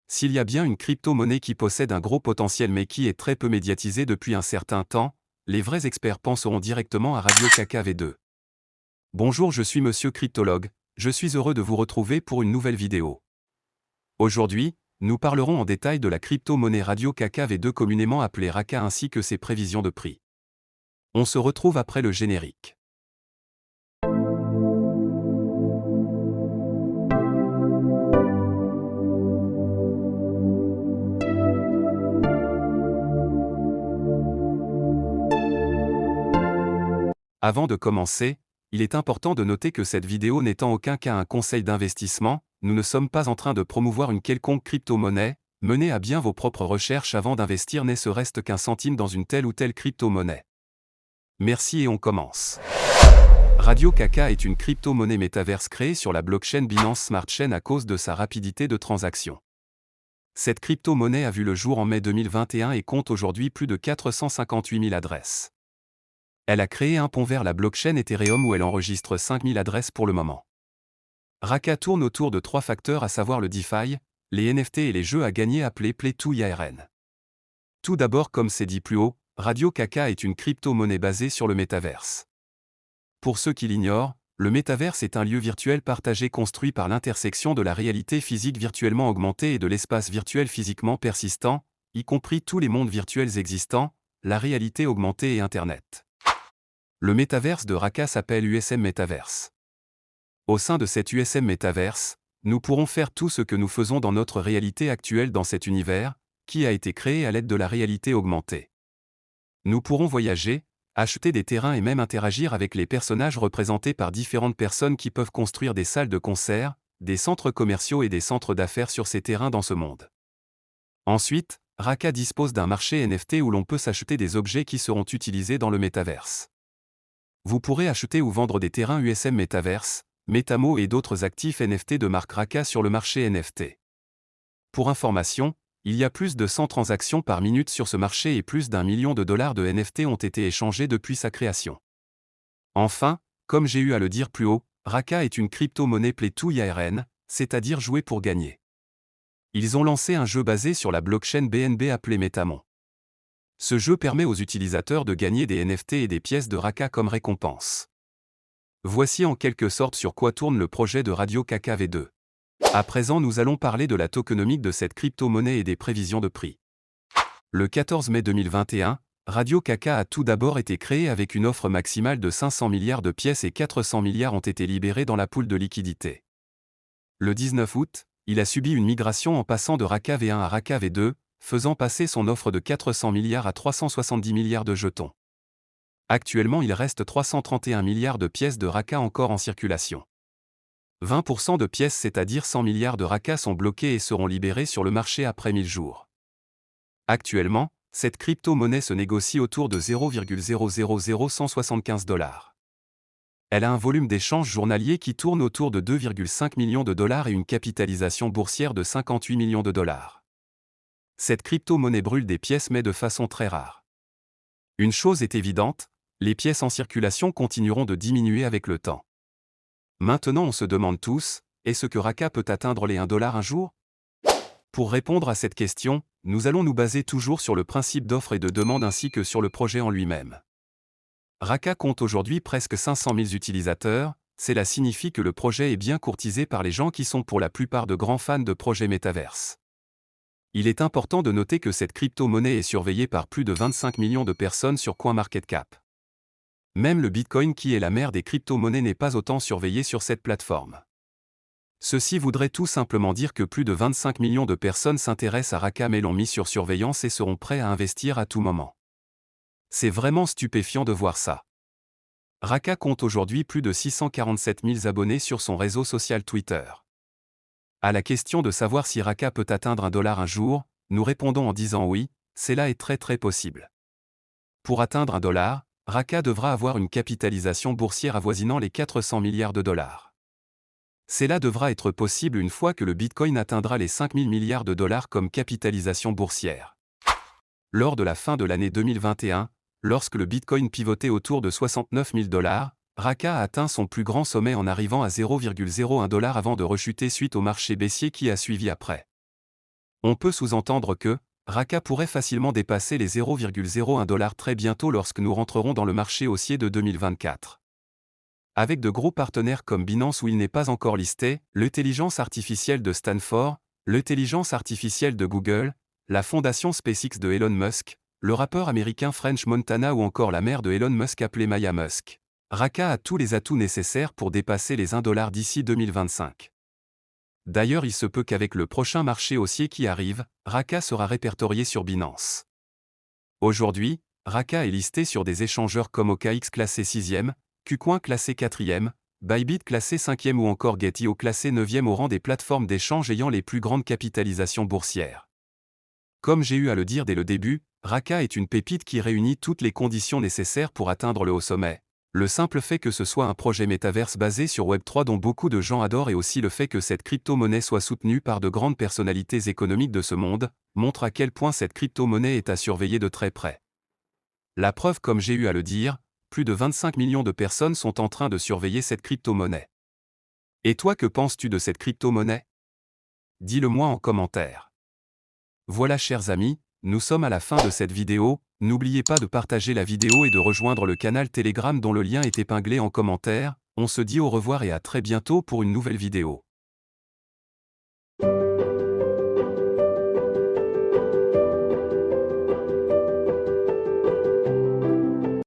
s'il y a bien une crypto-monnaie qui possède un gros potentiel mais qui est très peu médiatisée depuis un certain temps, les vrais experts penseront directement à Radio KKV2. Bonjour, je suis Monsieur Cryptologue, je suis heureux de vous retrouver pour une nouvelle vidéo. Aujourd'hui, nous parlerons en détail de la crypto-monnaie Radio KKV2 communément appelée Raka ainsi que ses prévisions de prix. On se retrouve après le générique. Avant de commencer, il est important de noter que cette vidéo n'est en aucun cas un conseil d'investissement, nous ne sommes pas en train de promouvoir une quelconque crypto-monnaie, menez à bien vos propres recherches avant d'investir ne serait-ce qu'un centime dans une telle ou telle crypto-monnaie. Merci et on commence. Radio Kaka est une crypto-monnaie métaverse créée sur la blockchain Binance Smart Chain à cause de sa rapidité de transaction. Cette crypto-monnaie a vu le jour en mai 2021 et compte aujourd'hui plus de 458 000 adresses. Elle a créé un pont vers la blockchain Ethereum où elle enregistre 5000 adresses pour le moment. Raka tourne autour de 3 facteurs à savoir le DeFi, les NFT et les jeux à gagner appelés Play to Earn. Tout d'abord, comme c'est dit plus haut, Radio Kaka est une crypto-monnaie basée sur le métaverse. Pour ceux qui l'ignorent, le métaverse est un lieu virtuel partagé construit par l'intersection de la réalité physique virtuellement augmentée et de l'espace virtuel physiquement persistant, y compris tous les mondes virtuels existants, la réalité augmentée et Internet. Le métaverse de Raka s'appelle USM Metaverse. Au sein de cet USM Metaverse, nous pourrons faire tout ce que nous faisons dans notre réalité actuelle dans cet univers, qui a été créé à l'aide de la réalité augmentée. Nous pourrons voyager, acheter des terrains et même interagir avec les personnages représentés par différentes personnes qui peuvent construire des salles de concert, des centres commerciaux et des centres d'affaires sur ces terrains dans ce monde. Ensuite, Raka dispose d'un marché NFT où l'on peut s'acheter des objets qui seront utilisés dans le métaverse. Vous pourrez acheter ou vendre des terrains USM Metaverse, Metamo et d'autres actifs NFT de marque Raka sur le marché NFT. Pour information, il y a plus de 100 transactions par minute sur ce marché et plus d'1 million de dollars de NFT ont été échangés depuis sa création. Enfin, comme j'ai eu à le dire plus haut, Raka est une crypto-monnaie Play to Earn, c'est-à-dire jouer pour gagner. Ils ont lancé un jeu basé sur la blockchain BNB appelé Metamon. Ce jeu permet aux utilisateurs de gagner des NFT et des pièces de Raka comme récompense. Voici en quelque sorte sur quoi tourne le projet de Radio KKV2. À présent, nous allons parler de la tokenomique de cette crypto-monnaie et des prévisions de prix. Le 14 mai 2021, Radio Kaka a tout d'abord été créée avec une offre maximale de 500 milliards de pièces et 400 milliards ont été libérés dans la pool de liquidité. Le 19 août, il a subi une migration en passant de Raka V1 à Raka V2, faisant passer son offre de 400 milliards à 370 milliards de jetons. Actuellement, il reste 331 milliards de pièces de Raka encore en circulation. 20% de pièces, c'est-à-dire 100 milliards de Raka, sont bloquées et seront libérées sur le marché après 1000 jours. Actuellement, cette crypto-monnaie se négocie autour de 0,000175 $. Elle a un volume d'échange journalier qui tourne autour de 2,5 millions de dollars et une capitalisation boursière de 58 millions de dollars. Cette crypto-monnaie brûle des pièces mais de façon très rare. Une chose est évidente, les pièces en circulation continueront de diminuer avec le temps. Maintenant on se demande tous, est-ce que Raka peut atteindre les 1 $ un jour? Pour répondre à cette question, nous allons nous baser toujours sur le principe d'offre et de demande ainsi que sur le projet en lui-même. Raka compte aujourd'hui presque 500 000 utilisateurs, cela signifie que le projet est bien courtisé par les gens qui sont pour la plupart de grands fans de projets métaverse. Il est important de noter que cette crypto-monnaie est surveillée par plus de 25 millions de personnes sur CoinMarketCap. Même le Bitcoin qui est la mère des crypto-monnaies n'est pas autant surveillé sur cette plateforme. Ceci voudrait tout simplement dire que plus de 25 millions de personnes s'intéressent à Raka mais l'ont mis sur surveillance et seront prêts à investir à tout moment. C'est vraiment stupéfiant de voir ça. Raka compte aujourd'hui plus de 647 000 abonnés sur son réseau social Twitter. À la question de savoir si Raka peut atteindre 1 $ un jour, nous répondons en disant oui, cela est très possible. Pour atteindre 1 $, Raka devra avoir une capitalisation boursière avoisinant les 400 milliards de dollars. Cela devra être possible une fois que le Bitcoin atteindra les 5 000 milliards de dollars comme capitalisation boursière. Lors de la fin de l'année 2021, lorsque le Bitcoin pivotait autour de 69 000 $, Raka a atteint son plus grand sommet en arrivant à 0,01 $ avant de rechuter suite au marché baissier qui a suivi après. On peut sous-entendre que Raka pourrait facilement dépasser les 0,01 $ très bientôt lorsque nous rentrerons dans le marché haussier de 2024. Avec de gros partenaires comme Binance où il n'est pas encore listé, l'intelligence artificielle de Stanford, l'intelligence artificielle de Google, la fondation SpaceX de Elon Musk, le rappeur américain French Montana ou encore la mère de Elon Musk appelée Maya Musk. Raka a tous les atouts nécessaires pour dépasser les 1 $ d'ici 2025. D'ailleurs, il se peut qu'avec le prochain marché haussier qui arrive, Raka sera répertorié sur Binance. Aujourd'hui, Raka est listé sur des échangeurs comme OKX classé 6e, KuCoin classé 4e, Bybit classé 5e ou encore Getio classé 9e au rang des plateformes d'échange ayant les plus grandes capitalisations boursières. Comme j'ai eu à le dire dès le début, Raka est une pépite qui réunit toutes les conditions nécessaires pour atteindre le haut sommet. Le simple fait que ce soit un projet métaverse basé sur Web3 dont beaucoup de gens adorent et aussi le fait que cette crypto-monnaie soit soutenue par de grandes personnalités économiques de ce monde, montre à quel point cette crypto-monnaie est à surveiller de très près. La preuve, comme j'ai eu à le dire, plus de 25 millions de personnes sont en train de surveiller cette crypto-monnaie. Et toi, que penses-tu de cette crypto-monnaie? Dis-le-moi en commentaire. Voilà, chers amis, nous sommes à la fin de cette vidéo. N'oubliez pas de partager la vidéo et de rejoindre le canal Telegram dont le lien est épinglé en commentaire. On se dit au revoir et à très bientôt pour une nouvelle vidéo.